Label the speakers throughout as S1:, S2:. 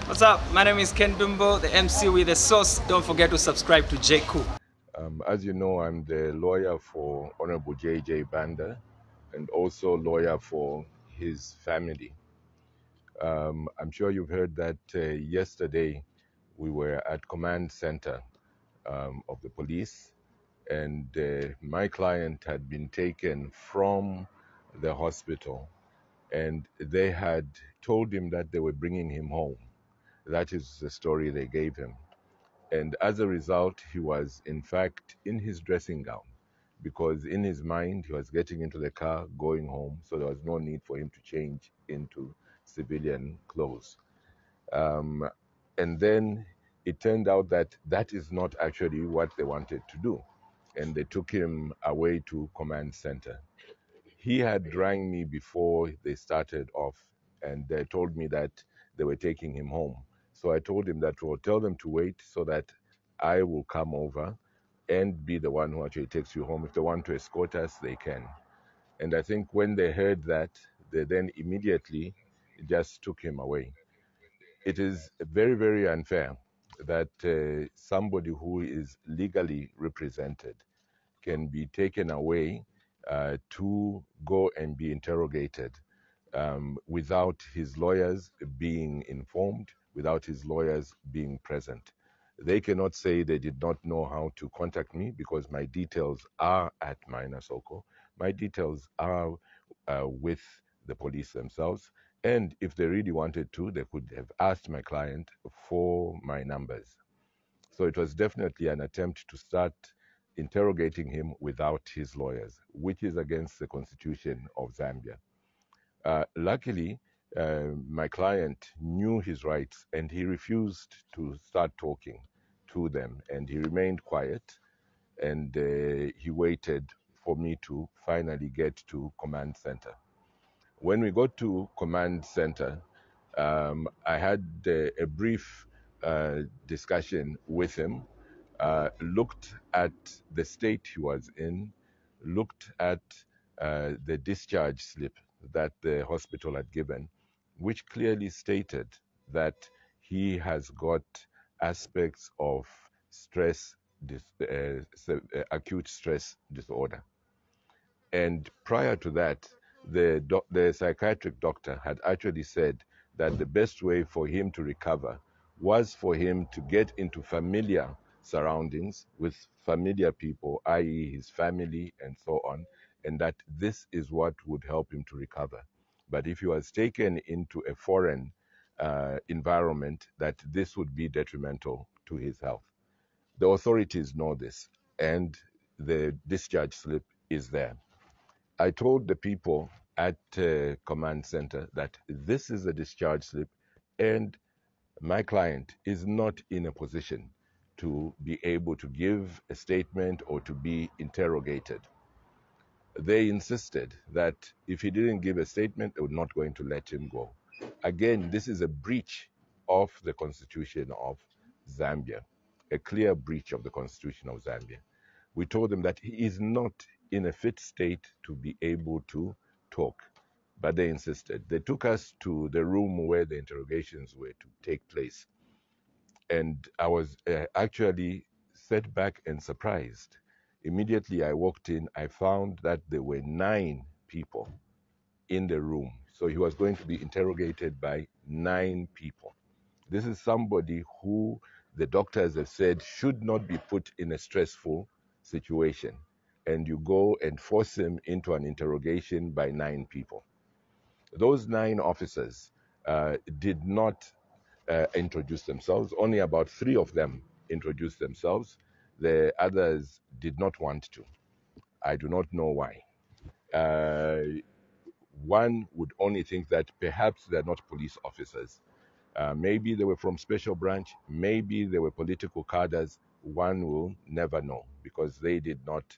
S1: What's up? My name is Ken Dumbo, the MC with the sauce. Don't forget to subscribe to J Cool.
S2: As you know, I'm the lawyer for Honorable JJ Banda and also lawyer for his family. I'm sure you've heard that yesterday we were at command center of the police, and my client had been taken from the hospital, and they had told him that they were bringing him home. That is the story they gave him. And as a result, he was in fact in his dressing gown because in his mind he was getting into the car going home, so there was no need for him to change into civilian clothes. Um, and then it turned out that that is not actually what they wanted to do. And they took him away to command center. He had rang me before they started off, and they told me that they were taking him home. So I told him that, well, tell them to wait so that I will come over and be the one who actually takes you home. If they want to escort us, they can. And I think when they heard that, they then immediately just took him away. It is very, very unfair that somebody who is legally represented can be taken away to go and be interrogated without his lawyers being informed, without his lawyers being present. They cannot say they did not know how to contact me because my details are at Soko. My details are with the police themselves. And if they really wanted to, they could have asked my client for my numbers. So it was definitely an attempt to start interrogating him without his lawyers, which is against the constitution of Zambia. Luckily, my client knew his rights and he refused to start talking to them, and he remained quiet, and he waited for me to finally get to command center. When we got to command center, I had a brief discussion with him, looked at the state he was in, looked at the discharge slip that the hospital had given, which clearly stated that he has got aspects of stress, acute stress disorder. And prior to that, the psychiatric doctor had actually said that the best way for him to recover was for him to get into familiar surroundings with familiar people, i.e., his family and so on, and that this is what would help him to recover. But if he was taken into a foreign environment, that this would be detrimental to his health. The authorities know this, and the discharge slip is there. I told the people at command center that this is a discharge slip, and my client is not in a position to be able to give a statement or to be interrogated. They insisted that if he didn't give a statement, they were not going to let him go. Again, this is a breach of the constitution of Zambia, a clear breach of the constitution of Zambia. We told them that he is not in a fit state to be able to talk, but they insisted. They took us to the room where the interrogations were to take place, and I was actually set back and surprised. Immediately I walked in, I found that there were 9 people in the room. So he was going to be interrogated by 9 people. This is somebody who the doctors have said should not be put in a stressful situation. And you go and force him into an interrogation by 9 people. Those 9 officers did not introduce themselves. Only about 3 of them introduced themselves. The others did not want to. I do not know why. One would only think that perhaps they're not police officers. Maybe they were from special branch, maybe they were political cadres. One will never know because they did not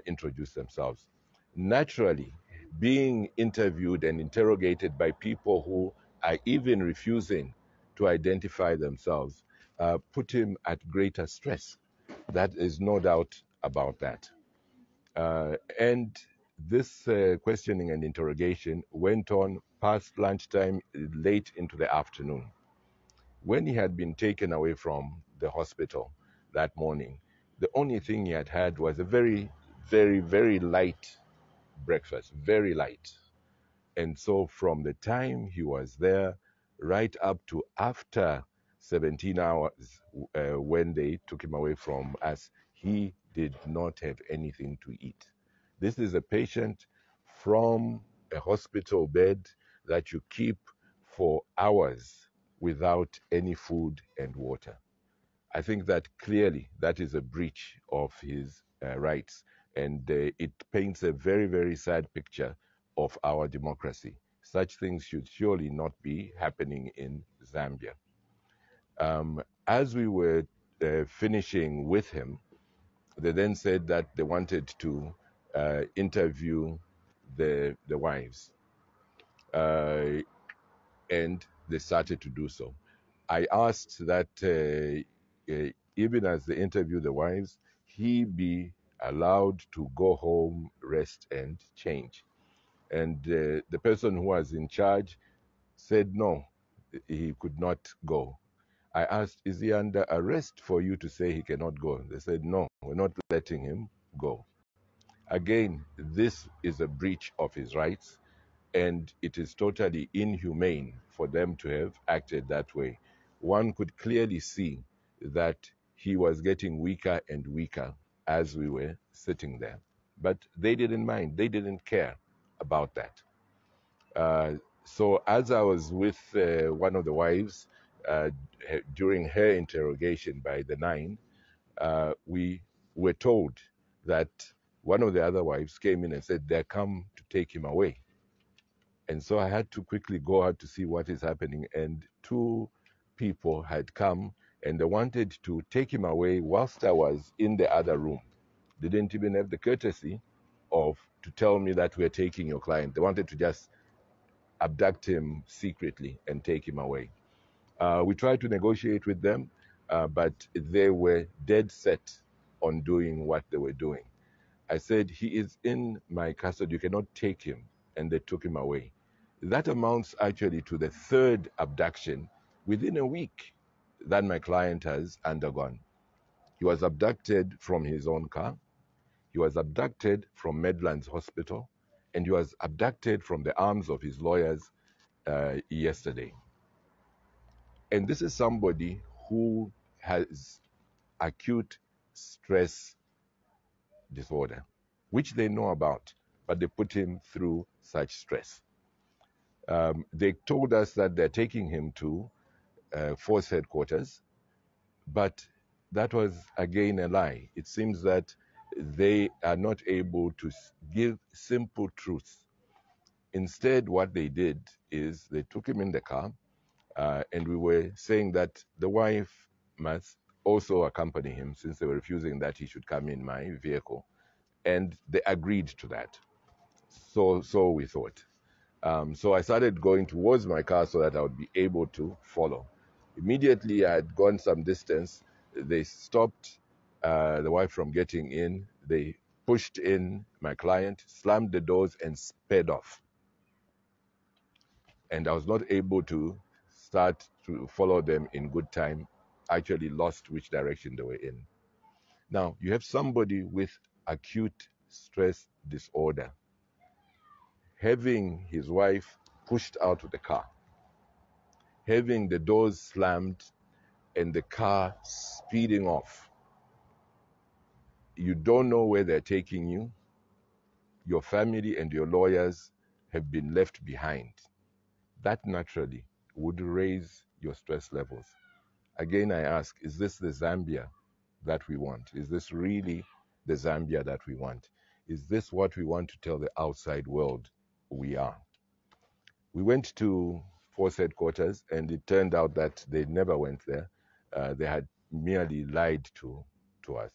S2: introduce themselves. Naturally, being interviewed and interrogated by people who are even refusing to identify themselves put him at greater stress. That is no doubt about that. And this questioning and interrogation went on past lunchtime, late into the afternoon. When he had been taken away from the hospital that morning, the only thing he had had was a very, very, very light breakfast, very light. And so from the time he was there right up to after 17 hours, when they took him away from us, he did not have anything to eat. This is a patient from a hospital bed that you keep for hours without any food and water. I think that clearly that is a breach of his rights, and it paints a very, very sad picture of our democracy. Such things should surely not be happening in Zambia. As we were finishing with him, they then said that they wanted to interview the wives, and they started to do so. I asked that even as they interview the wives, he be allowed to go home, rest, and change. And the person who was in charge said no, he could not go. I asked, is he under arrest for you to say he cannot go? They said, no, we're not letting him go. Again, this is a breach of his rights, and it is totally inhumane for them to have acted that way. One could clearly see that he was getting weaker and weaker as we were sitting there. But they didn't mind, they didn't care about that. So as I was with one of the wives during her interrogation by the 9, we were told that one of the other wives came in and said they're come to take him away. And so I had to quickly go out to see what is happening. And 2 people had come and they wanted to take him away whilst I was in the other room. They didn't even have the courtesy to tell me that we're taking your client. They wanted to just abduct him secretly and take him away. We tried to negotiate with them, but they were dead set on doing what they were doing. I said, he is in my custody, you cannot take him. And they took him away. That amounts actually to the 3rd abduction within a week that my client has undergone. He was abducted from his own car. He was abducted from Medlands Hospital, and he was abducted from the arms of his lawyers yesterday. And this is somebody who has acute stress disorder, which they know about, but they put him through such stress. They told us that they're taking him to force headquarters, but that was again a lie. It seems that they are not able to give simple truths. Instead, what they did is they took him in the car, and we were saying that the wife must also accompany him since they were refusing that he should come in my vehicle. And they agreed to that. So we thought. So I started going towards my car so that I would be able to follow. Immediately, I had gone some distance. They stopped the wife from getting in. They pushed in my client, slammed the doors, and sped off. And I was not able to start to follow them in good time. Actually lost which direction they were in. Now, you have somebody with acute stress disorder having his wife pushed out of the car, having the doors slammed, and the car speeding off. You don't know where they're taking you. Your family and your lawyers have been left behind. That naturally would raise your stress levels. Again, I ask, is this the Zambia that we want? Is this really the Zambia that we want? Is this what we want to tell the outside world we are? We went to force headquarters, and it turned out that they never went there. They had merely lied to us.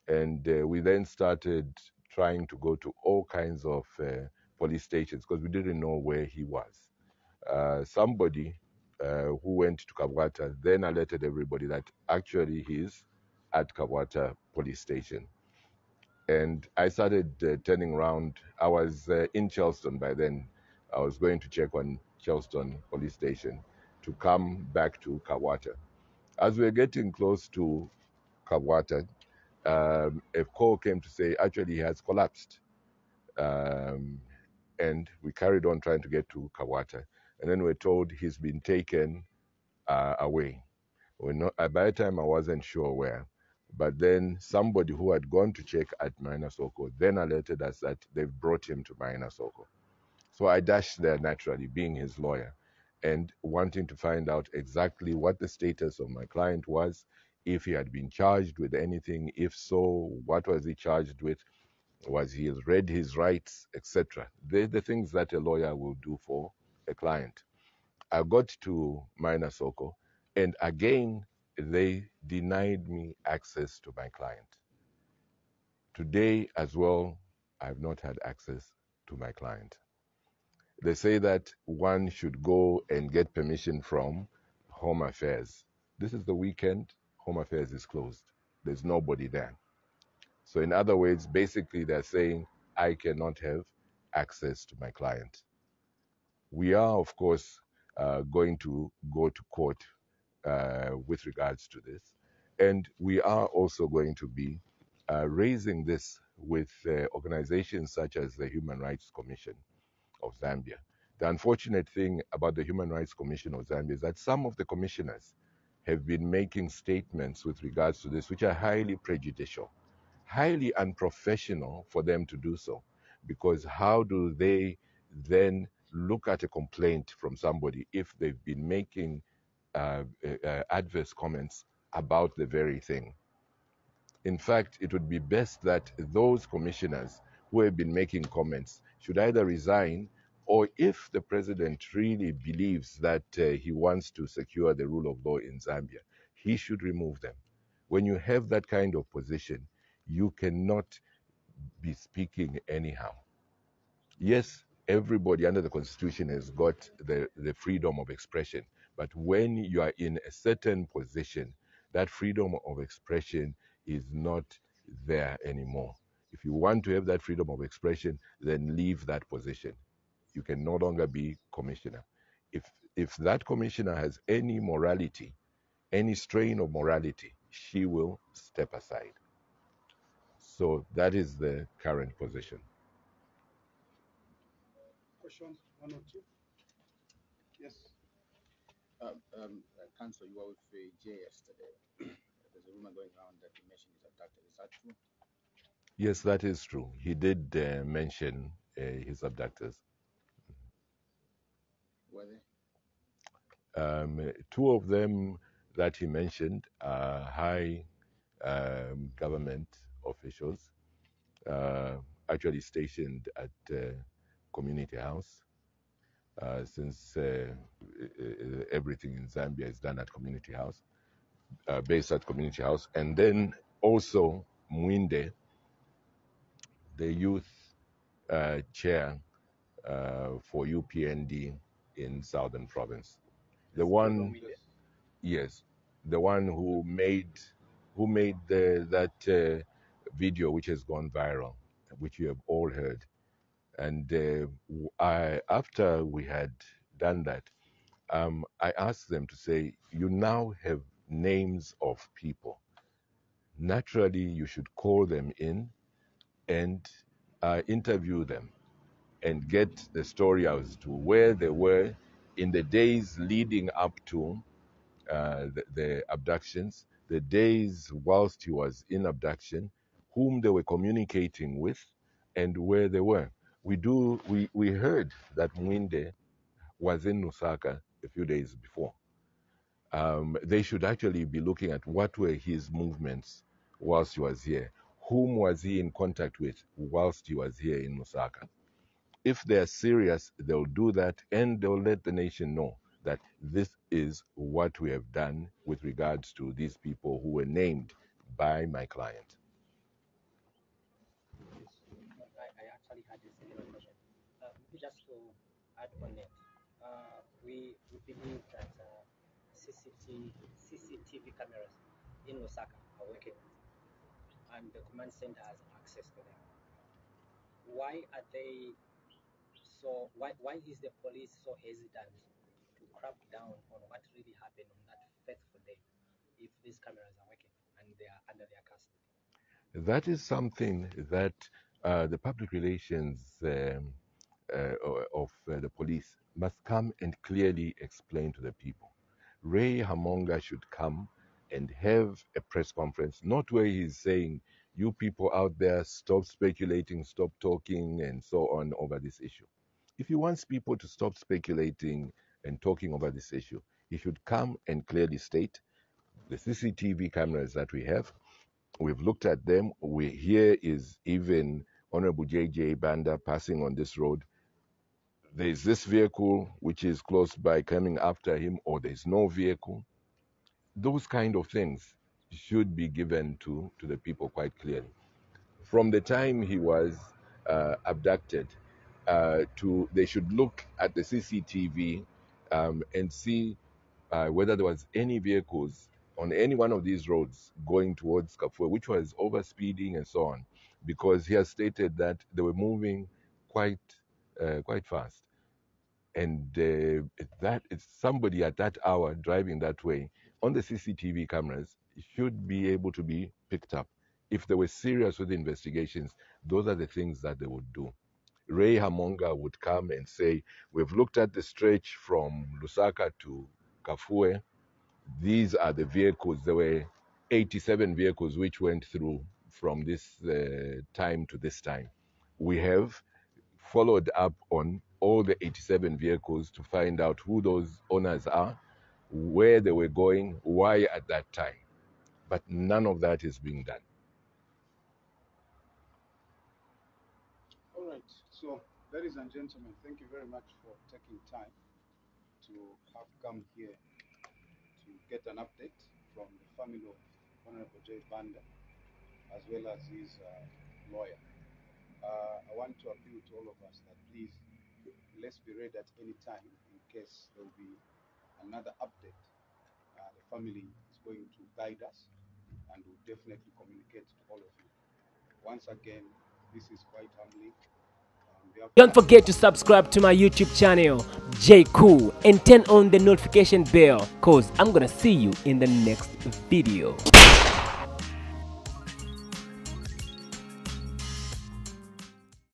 S2: And we then started trying to go to all kinds of police stations because we didn't know where he was. Somebody who went to Kabwata then alerted everybody that actually he's at Kabwata police station. And I started turning around. I was in Charleston by then. I was going to check on Charleston police station. to come back to Kawata. As we're getting close to Kawata, a call came to say actually he has collapsed. Um, and we carried on trying to get to Kawata. And then we're told he's been taken away. We're not, by the time I wasn't sure where. But then somebody who had gone to check at Mainasoko then alerted us that they've brought him to Mainasoko. So I dashed there naturally, being his lawyer, and wanting to find out exactly what the status of my client was, if he had been charged with anything, if so, what was he charged with, was he read his rights, etc. The things that a lawyer will do for a client. I got to Mainasoko, and again, they denied me access to my client. Today as well, I have not had access to my client. They say that one should go and get permission from Home Affairs. This is the weekend, Home Affairs is closed. There's nobody there. So in other words, basically they're saying I cannot have access to my client. We are, of course, going to go to court with regards to this. And we are also going to be raising this with organizations such as the Human Rights Commission of Zambia. The unfortunate thing about the Human Rights Commission of Zambia is that some of the commissioners have been making statements with regards to this, which are highly prejudicial, highly unprofessional for them to do so. Because how do they then look at a complaint from somebody if they've been making adverse comments about the very thing? In fact, it would be best that those commissioners who have been making comments should either resign, or if the president really believes that he wants to secure the rule of law in Zambia, he should remove them. When you have that kind of position, you cannot be speaking anyhow. Yes, everybody under the Constitution has got the freedom of expression, but when you are in a certain position, that freedom of expression is not there anymore. If you want to have that freedom of expression, then leave that position. You can no longer be commissioner. If that commissioner has any morality, any strain of morality, she will step aside. So that is the current position.
S3: Questions? One or two? Yes.
S4: Council, you were with Jay yesterday. There's a rumor going around that you mentioned he's abducted. Is that true?
S2: Yes, that is true. He did mention his abductors.
S4: Were they?
S2: Two of them that he mentioned are high government officials, actually stationed at Community House, since everything in Zambia is done at Community House, based at Community House. And then also Mwinde, the youth chair for UPND in Southern Province. The one, yes, the one who made that video which has gone viral, which you have all heard. And after we had done that, I asked them to say, you now have names of people. Naturally, you should call them in and interview them and get the story as to where they were in the days leading up to the abductions, the days whilst he was in abduction, whom they were communicating with, and where they were. We heard that Mwinde was in Lusaka a few days before. They should actually be looking at what were his movements whilst he was here. Whom was he in contact with whilst he was here in Lusaka? If they're serious, they'll do that, and they'll let the nation know that this is what we have done with regards to these people who were named by my client.
S5: I actually had a similar question. Just to add on it, we believe that CCTV cameras in Osaka are working, and the command center has access to them. Why are they so? Why is the police so hesitant to crack down on what really happened on that fateful day if these cameras are working and they are under their custody?
S2: That is something that the public relations of the police must come and clearly explain to the people. Ray Hamonga should come and have a press conference, not where he's saying, you people out there, stop speculating, stop talking, and so on over this issue. If he wants people to stop speculating and talking over this issue, he should come and clearly state the CCTV cameras that we have. We've looked at them. Here is even Honorable JJ Banda passing on this road. There's this vehicle which is close by coming after him, or there's no vehicle. Those kind of things should be given to the people quite clearly. From the time he was abducted, they should look at the CCTV and see whether there was any vehicles on any one of these roads going towards Kafue, which was overspeeding and so on, because he has stated that they were moving quite fast. And that is somebody at that hour driving that way on the CCTV cameras should be able to be picked up. If they were serious with the investigations, those are the things that they would do. Ray Hamonga would come and say, we've looked at the stretch from Lusaka to Kafue. These are the vehicles. There were 87 vehicles which went through from this time to this time. We have followed up on all the 87 vehicles to find out who those owners are, where they were going, why at that time. But none of that is being done.
S3: All right. So, ladies and gentlemen, thank you very much for taking time to have come here to get an update from the family of Honorable JJ Banda, as well as his lawyer. I want to appeal to all of us that please, let's be ready at any time in case there will be another update. The family is going to guide us and will definitely communicate to all of you. Once again, this is quite humbling.
S6: Don't forget to subscribe to my YouTube channel, J Cool, and turn on the notification bell, cause I'm gonna see you in the next video.